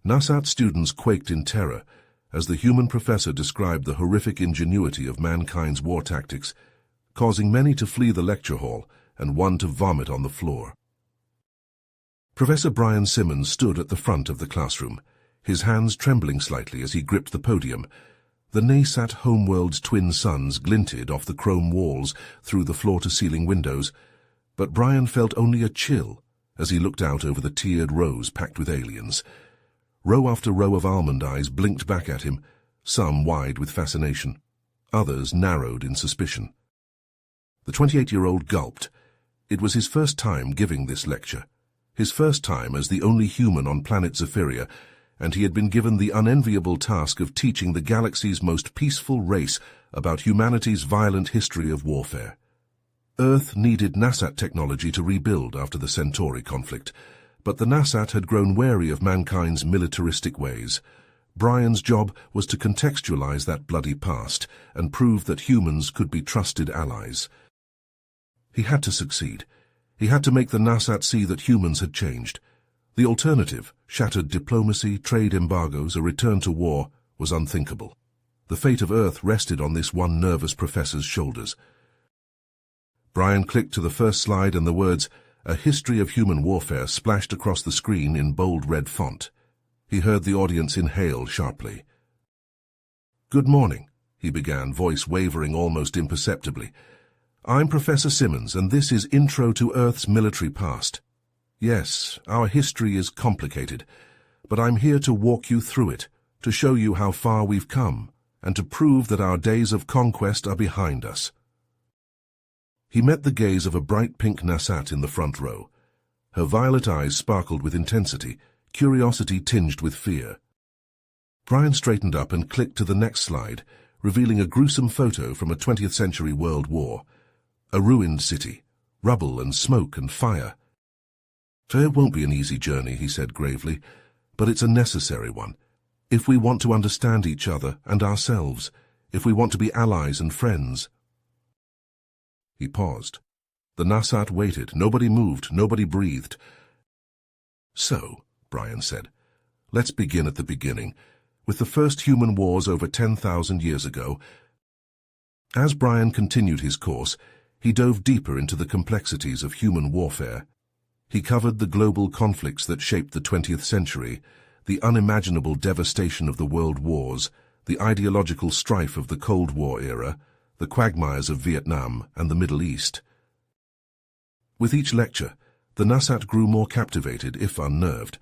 Nasat students quaked in terror as the human professor described the horrific ingenuity of mankind's war tactics, causing many to flee the lecture hall and one to vomit on the floor. Professor Brian Simmons stood at the front of the classroom, his hands trembling slightly as he gripped the podium. The Nasat homeworld's twin suns glinted off the chrome walls through the floor-to-ceiling windows, but Brian felt only a chill as he looked out over the tiered rows packed with aliens. Row after row of almond eyes blinked back at him, some wide with fascination, others narrowed in suspicion. The 28-year-old gulped. It was his first time giving this lecture, his first time as the only human on planet Zephyria, and he had been given the unenviable task of teaching the galaxy's most peaceful race about humanity's violent history of warfare. Earth needed Nasat technology to rebuild after the Centauri conflict, but the Nasat had grown wary of mankind's militaristic ways. Brian's job was to contextualize that bloody past and prove that humans could be trusted allies. He had to succeed. He had to make the Nasat see that humans had changed. The alternative, shattered diplomacy, trade embargoes, a return to war, was unthinkable. The fate of Earth rested on this one nervous professor's shoulders. Brian clicked to the first slide and the words, "A History of Human Warfare," splashed across the screen in bold red font. He heard the audience inhale sharply. "Good morning," he began, voice wavering almost imperceptibly. "I'm Professor Simmons, and this is Intro to Earth's Military Past. Yes, our history is complicated, but I'm here to walk you through it, to show you how far we've come, and to prove that our days of conquest are behind us." He met the gaze of a bright pink Nasat in the front row. Her violet eyes sparkled with intensity, curiosity tinged with fear. Brian straightened up and clicked to the next slide, revealing a gruesome photo from a 20th century world war. A ruined city, rubble and smoke and fire. "It won't be an easy journey," he said gravely, "but it's a necessary one. If we want to understand each other and ourselves, if we want to be allies and friends." He paused. The Nasat waited. Nobody moved, nobody breathed. "So," Brian said, "let's begin at the beginning, with the first human wars over 10,000 years ago." As Brian continued his course, he dove deeper into the complexities of human warfare. He covered the global conflicts that shaped the 20th century, the unimaginable devastation of the world wars, the ideological strife of the Cold War era, the quagmires of Vietnam and the Middle East. With each lecture, the Nasat grew more captivated, if unnerved.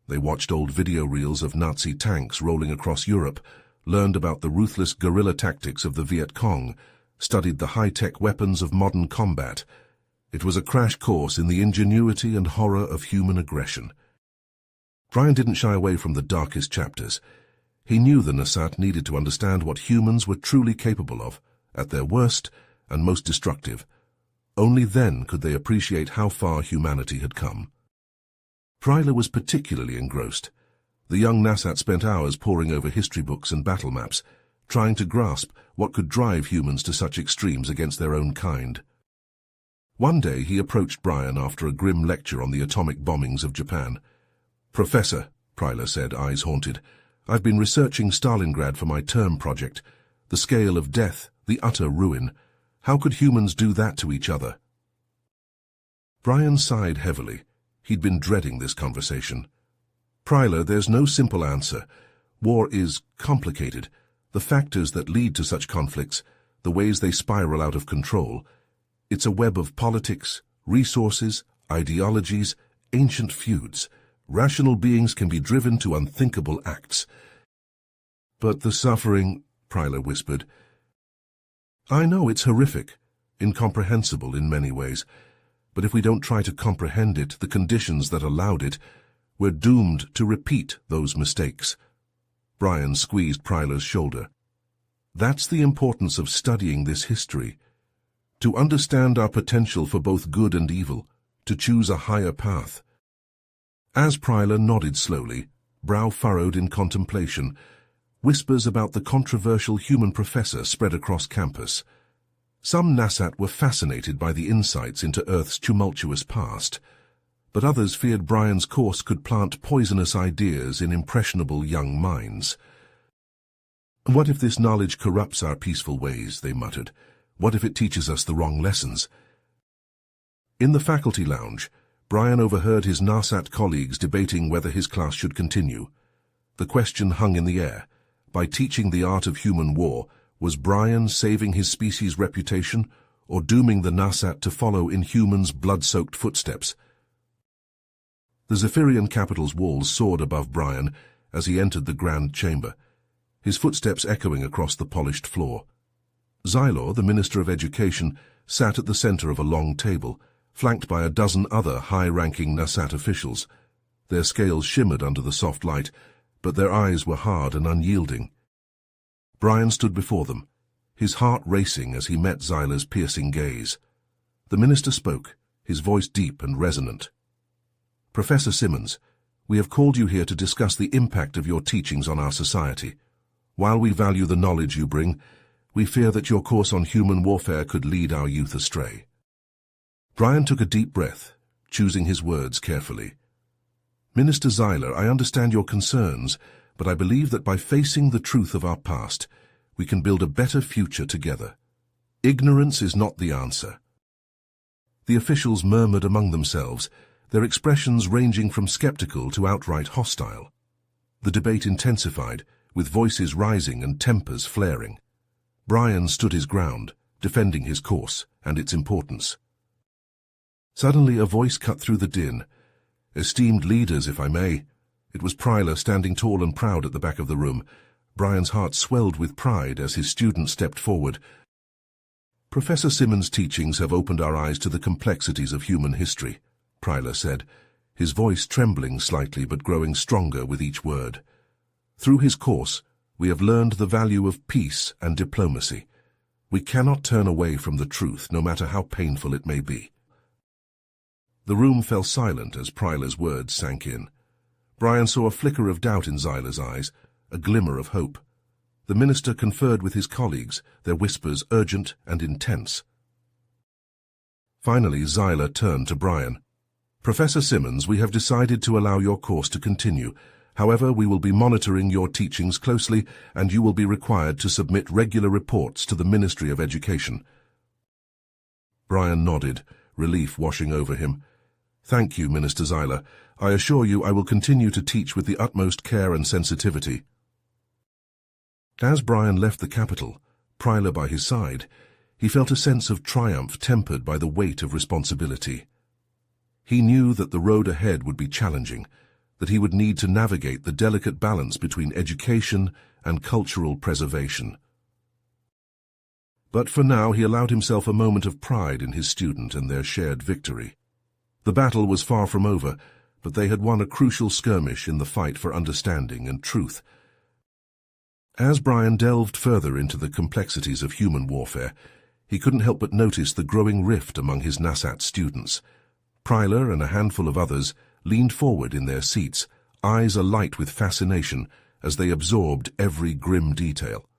They watched old video reels of Nazi tanks rolling across Europe, learned about the ruthless guerrilla tactics of the Viet Cong, studied the high-tech weapons of modern combat. It was a crash course in the ingenuity and horror of human aggression. Brian didn't shy away from the darkest chapters. He knew the Nasat needed to understand what humans were truly capable of, at their worst and most destructive. Only then could they appreciate how far humanity had come. Pryler was particularly engrossed. The young Nasat spent hours poring over history books and battle maps, trying to grasp what could drive humans to such extremes against their own kind. One day he approached Brian after a grim lecture on the atomic bombings of Japan. "Professor," Pryler said, eyes haunted, "I've been researching Stalingrad for my term project. The scale of death, the utter ruin. How could humans do that to each other?" Brian sighed heavily. He'd been dreading this conversation. "Pryler, there's no simple answer. War is complicated. The factors that lead to such conflicts, the ways they spiral out of control. It's a web of politics, resources, ideologies, ancient feuds. Rational beings can be driven to unthinkable acts." "But the suffering," Pryler whispered. "I know it's horrific, incomprehensible in many ways, but if we don't try to comprehend it, the conditions that allowed it, we're doomed to repeat those mistakes." Brian squeezed Pryler's shoulder. "That's the importance of studying this history. To understand our potential for both good and evil, to choose a higher path." As Pryler nodded slowly, brow furrowed in contemplation, whispers about the controversial human professor spread across campus. Some Nasat were fascinated by the insights into Earth's tumultuous past. but others feared Brian's course could plant poisonous ideas in impressionable young minds. "What if this knowledge corrupts our peaceful ways?" they muttered. "What if it teaches us the wrong lessons?" In the faculty lounge, Brian overheard his NASAT colleagues debating whether his class should continue. The question hung in the air. By teaching the art of human war, was Brian saving his species' reputation or dooming the NASAT to follow in humans' blood-soaked footsteps? The Zephyrian capital's walls soared above Brian as he entered the grand chamber, his footsteps echoing across the polished floor. Xylor, the Minister of Education, sat at the center of a long table, flanked by a dozen other high-ranking NASAT officials. Their scales shimmered under the soft light, but their eyes were hard and unyielding. Brian stood before them, his heart racing as he met Xylor's piercing gaze. The minister spoke, his voice deep and resonant. "Professor Simmons, we have called you here to discuss the impact of your teachings on our society. While we value the knowledge you bring, we fear that your course on human warfare could lead our youth astray." Brian took a deep breath, choosing his words carefully. "Minister Xylor, I understand your concerns, but I believe that by facing the truth of our past, we can build a better future together. Ignorance is not the answer." The officials murmured among themselves, their expressions ranging from skeptical to outright hostile. The debate intensified, with voices rising and tempers flaring. Brian stood his ground, defending his course and its importance. Suddenly a voice cut through the din. "Esteemed leaders, if I may." It was Pryler, standing tall and proud at the back of the room. Brian's heart swelled with pride as his student stepped forward. "Professor Simmons' teachings have opened our eyes to the complexities of human history," Pryler said, his voice trembling slightly but growing stronger with each word. "Through his course, we have learned the value of peace and diplomacy. We cannot turn away from the truth, no matter how painful it may be." The room fell silent as Pryler's words sank in. Brian saw a flicker of doubt in Xylor's eyes, a glimmer of hope. The minister conferred with his colleagues, their whispers urgent and intense. Finally, Xylor turned to Brian. "Professor Simmons, we have decided to allow your course to continue. However, we will be monitoring your teachings closely, and you will be required to submit regular reports to the Ministry of Education." Brian nodded, relief washing over him. "Thank you, Minister Xylor. I assure you I will continue to teach with the utmost care and sensitivity." As Brian left the capital, Pryler by his side, he felt a sense of triumph tempered by the weight of responsibility. He knew that the road ahead would be challenging, that he would need to navigate the delicate balance between education and cultural preservation. But for now he allowed himself a moment of pride in his student and their shared victory. The battle was far from over, but they had won a crucial skirmish in the fight for understanding and truth. As Brian delved further into the complexities of human warfare, he couldn't help but notice the growing rift among his NASAT students. Pryler and a handful of others leaned forward in their seats, eyes alight with fascination as they absorbed every grim detail.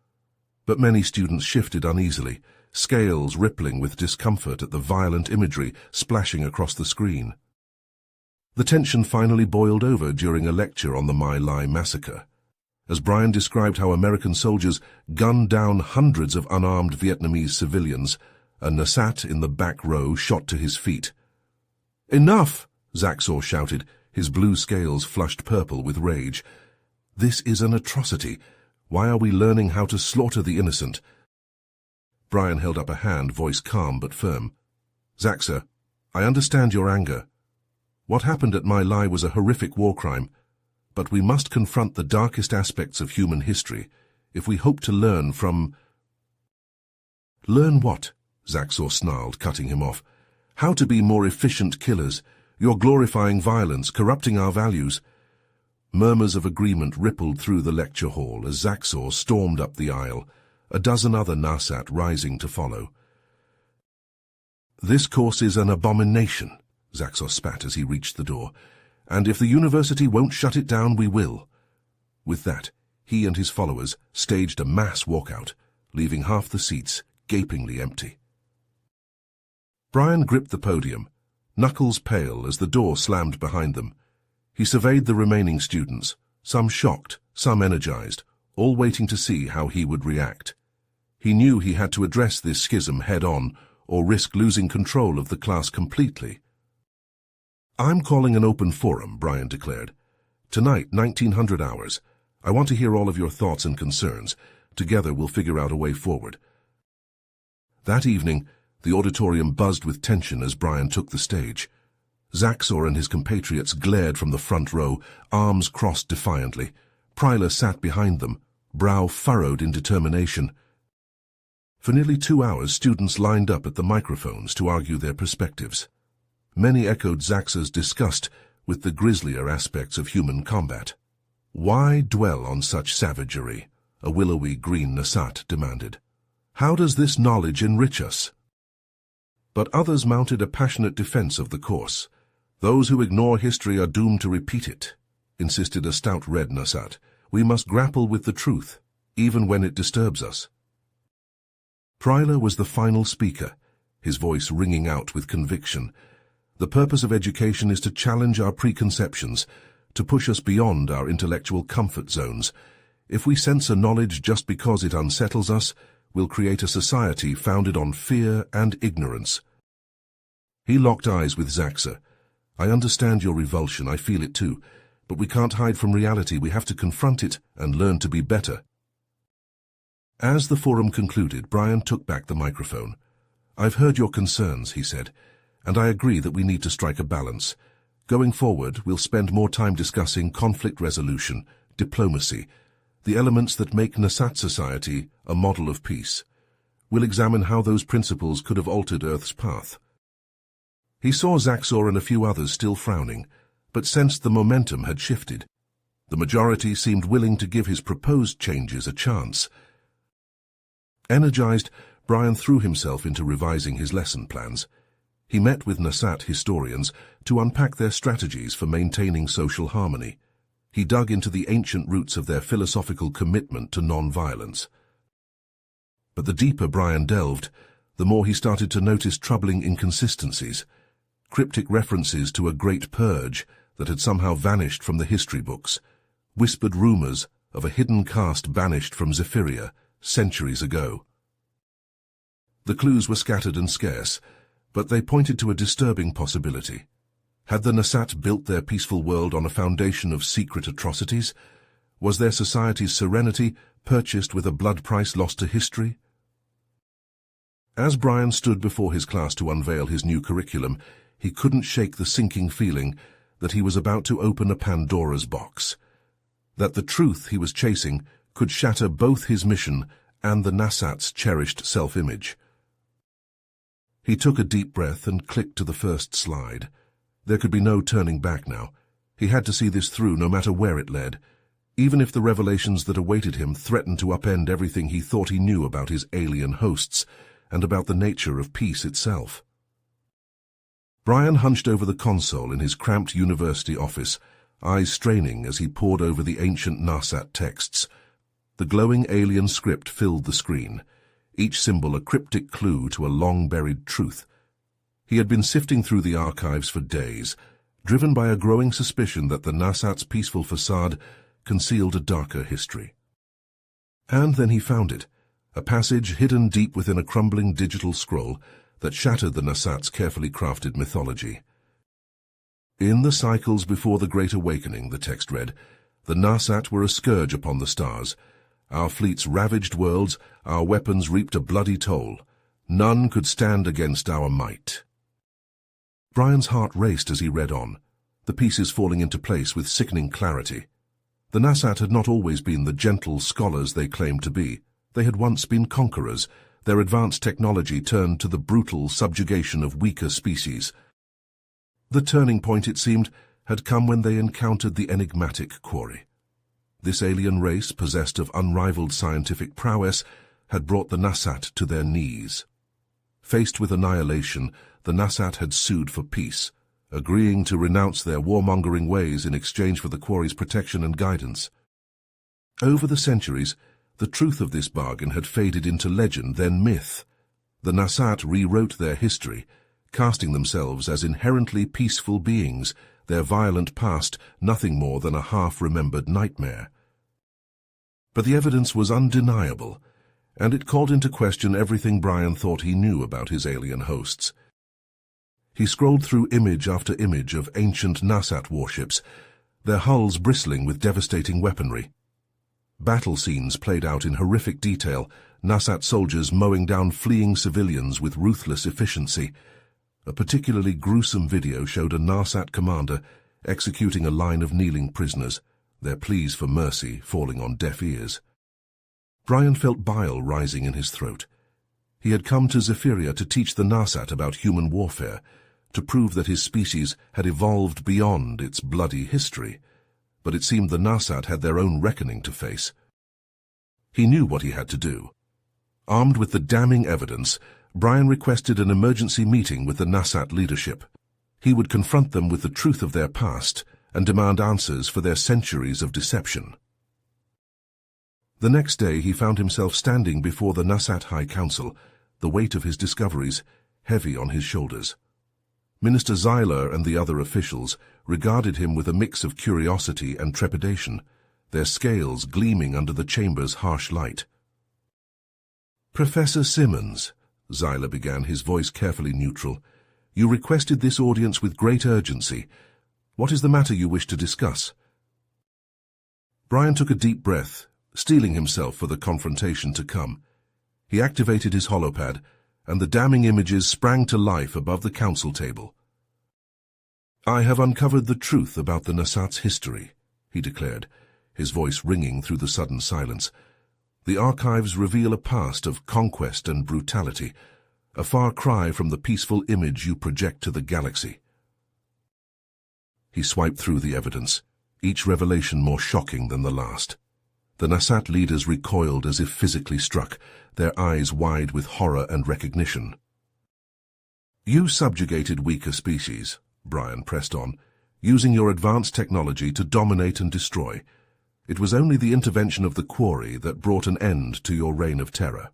But many students shifted uneasily, scales rippling with discomfort at the violent imagery splashing across the screen. The tension finally boiled over during a lecture on the My Lai massacre, as Brian described how American soldiers gunned down hundreds of unarmed Vietnamese civilians. A NASAT in the back row shot to his feet. "Enough!" Zaxor shouted, his blue scales flushed purple with rage. "This is an atrocity. Why are we learning how to slaughter the innocent?" Brian held up a hand, voice calm but firm. "Zaxor, I understand your anger. What happened at My Lai was a horrific war crime, but we must confront the darkest aspects of human history if we hope to learn from—" "Learn what?" Zaxor snarled, cutting him off. "How to be more efficient killers. You're glorifying violence, corrupting our values." Murmurs of agreement rippled through the lecture hall as Zaxor stormed up the aisle, a dozen other NASAT rising to follow. "This course is an abomination," Zaxor spat as he reached the door, "and if the university won't shut it down, we will." With that, he and his followers staged a mass walkout, leaving half the seats gapingly empty. Brian gripped the podium, knuckles pale as the door slammed behind them. He surveyed the remaining students, some shocked, some energized, all waiting to see how he would react. He knew he had to address this schism head-on, or risk losing control of the class completely. "I'm calling an open forum," Brian declared. "Tonight, 1900 hours. I want to hear all of your thoughts and concerns. Together we'll figure out a way forward." That evening, the auditorium buzzed with tension as Brian took the stage. Zaxor and his compatriots glared from the front row, arms crossed defiantly. Pryla sat behind them, brow furrowed in determination. For nearly 2 hours, students lined up at the microphones to argue their perspectives. Many echoed Zaxor's disgust with the grislier aspects of human combat. "Why dwell on such savagery?" a willowy green Nasat demanded. "How does this knowledge enrich us?" But others mounted a passionate defense of the course. "Those who ignore history are doomed to repeat it," insisted a stout red Nasat. "We must grapple with the truth, even when it disturbs us." Pryla was the final speaker, his voice ringing out with conviction. "The purpose of education is to challenge our preconceptions, to push us beyond our intellectual comfort zones. If we censor knowledge just because it unsettles us, we'll create a society founded on fear and ignorance." He locked eyes with Zaxor. "I understand your revulsion, I feel it too, but we can't hide from reality. We have to confront it and learn to be better." As the forum concluded, Brian took back the microphone. "I've heard your concerns," he said, "and I agree that we need to strike a balance. Going forward, we'll spend more time discussing conflict resolution, diplomacy, the elements that make Nasat society a model of peace. We'll examine how those principles could have altered Earth's path." He saw Zaxor and a few others still frowning, but sensed the momentum had shifted. The majority seemed willing to give his proposed changes a chance. Energized, Brian threw himself into revising his lesson plans. He met with Nasat historians to unpack their strategies for maintaining social harmony. He dug into the ancient roots of their philosophical commitment to non-violence. But the deeper Brian delved, the more he started to notice troubling inconsistencies, cryptic references to a great purge that had somehow vanished from the history books, whispered rumors of a hidden caste banished from Zephyria centuries ago. The clues were scattered and scarce, but they pointed to a disturbing possibility. Had the Nasat built their peaceful world on a foundation of secret atrocities? Was their society's serenity purchased with a blood price lost to history? As Brian stood before his class to unveil his new curriculum, he couldn't shake the sinking feeling that he was about to open a Pandora's box, that the truth he was chasing could shatter both his mission and the Nasat's cherished self-image. He took a deep breath and clicked to the first slide. There could be no turning back now. He had to see this through no matter where it led, even if the revelations that awaited him threatened to upend everything he thought he knew about his alien hosts and about the nature of peace itself. Brian hunched over the console in his cramped university office, eyes straining as he pored over the ancient Nasat texts. The glowing alien script filled the screen, each symbol a cryptic clue to a long-buried truth. He had been sifting through the archives for days, driven by a growing suspicion that the Nasat's peaceful facade concealed a darker history. And then he found it, a passage hidden deep within a crumbling digital scroll that shattered the Nasat's carefully crafted mythology. "In the cycles before the Great Awakening," the text read, "the Nasat were a scourge upon the stars. Our fleets ravaged worlds, our weapons reaped a bloody toll. None could stand against our might." Brian's heart raced as he read on, the pieces falling into place with sickening clarity. The Nasat had not always been the gentle scholars they claimed to be. They had once been conquerors, their advanced technology turned to the brutal subjugation of weaker species. The turning point, it seemed, had come when they encountered the enigmatic quarry. This alien race, possessed of unrivaled scientific prowess, had brought the Nasat to their knees. Faced with annihilation, the Nasat had sued for peace, agreeing to renounce their warmongering ways in exchange for the quarry's protection and guidance. Over the centuries, the truth of this bargain had faded into legend, then myth. The Nasat rewrote their history, casting themselves as inherently peaceful beings, their violent past nothing more than a half-remembered nightmare. But the evidence was undeniable, and it called into question everything Brian thought he knew about his alien hosts. He scrolled through image after image of ancient Nasat warships, their hulls bristling with devastating weaponry. Battle scenes played out in horrific detail, Nasat soldiers mowing down fleeing civilians with ruthless efficiency. A particularly gruesome video showed a Nasat commander executing a line of kneeling prisoners, their pleas for mercy falling on deaf ears. Brian felt bile rising in his throat. He had come to Zephyria to teach the Nasat about human warfare, to prove that his species had evolved beyond its bloody history. But it seemed the Nasat had their own reckoning to face. He knew what he had to do. Armed with the damning evidence, Brian requested an emergency meeting with the Nasat leadership. He would confront them with the truth of their past and demand answers for their centuries of deception. The next day he found himself standing before the Nasat High Council, the weight of his discoveries heavy on his shoulders. Minister Zyler and the other officials regarded him with a mix of curiosity and trepidation, their scales gleaming under the chamber's harsh light. "Professor Simmons," Zyler began, his voice carefully neutral, "you requested this audience with great urgency. What is the matter you wish to discuss?" Brian took a deep breath, steeling himself for the confrontation to come. He activated his holopad, and the damning images sprang to life above the council table. "I have uncovered the truth about the Nasat's history," he declared, his voice ringing through the sudden silence. "The archives reveal a past of conquest and brutality, a far cry from the peaceful image you project to the galaxy." He swiped through the evidence, each revelation more shocking than the last. The Nasat leaders recoiled as if physically struck, their eyes wide with horror and recognition. "You subjugated weaker species," Brian pressed on, "using your advanced technology to dominate and destroy. It was only the intervention of the Quarry that brought an end to your reign of terror."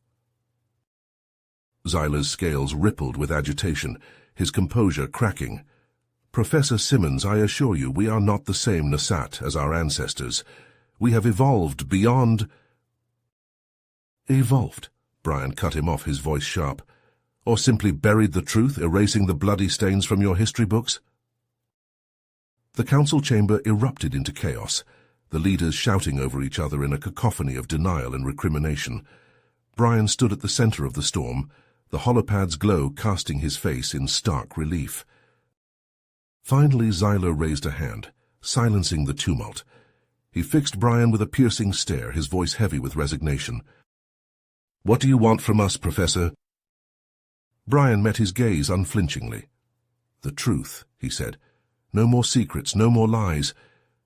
Zyler's scales rippled with agitation, his composure cracking. "Professor Simmons, I assure you we are not the same Nasat as our ancestors. We have evolved beyond—" "Evolved," Brian cut him off, his voice sharp. "Or simply buried the truth, erasing the bloody stains from your history books?" The council chamber erupted into chaos, the leaders shouting over each other in a cacophony of denial and recrimination. Brian stood at the center of the storm, the holopad's glow casting his face in stark relief. Finally, Zyler raised a hand, silencing the tumult. He fixed Brian with a piercing stare, his voice heavy with resignation. "What do you want from us, Professor?" Brian met his gaze unflinchingly. "The truth," he said. "No more secrets, no more lies.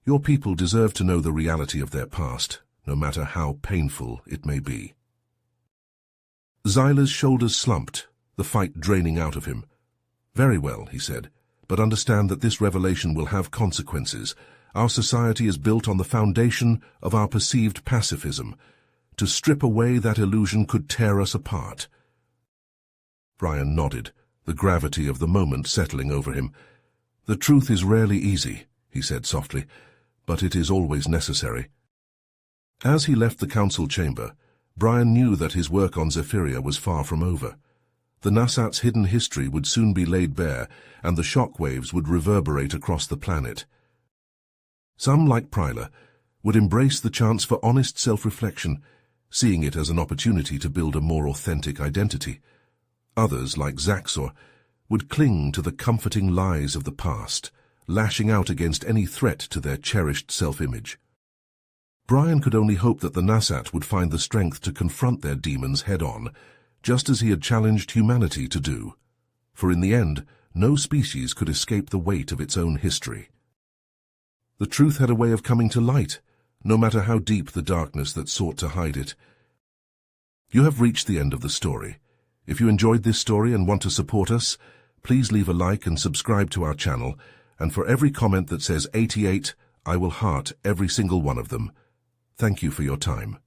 Your people deserve to know the reality of their past, no matter how painful it may be." Zyler's shoulders slumped, the fight draining out of him. "Very well," he said, "but understand that this revelation will have consequences. Our society is built on the foundation of our perceived pacifism. To strip away that illusion could tear us apart." Brian nodded, the gravity of the moment settling over him. "The truth is rarely easy," he said softly, "but it is always necessary." As he left the council chamber, Brian knew that his work on Zephyria was far from over. The Nasat's hidden history would soon be laid bare, and the shock waves would reverberate across the planet. Some, like Pryla, would embrace the chance for honest self-reflection, seeing it as an opportunity to build a more authentic identity. Others, like Zaxor, would cling to the comforting lies of the past, lashing out against any threat to their cherished self-image. Brian could only hope that the Nasat would find the strength to confront their demons head-on, just as he had challenged humanity to do. For in the end, no species could escape the weight of its own history. The truth had a way of coming to light, no matter how deep the darkness that sought to hide it. You have reached the end of the story. If you enjoyed this story and want to support us, please leave a like and subscribe to our channel, and for every comment that says 88, I will heart every single one of them. Thank you for your time.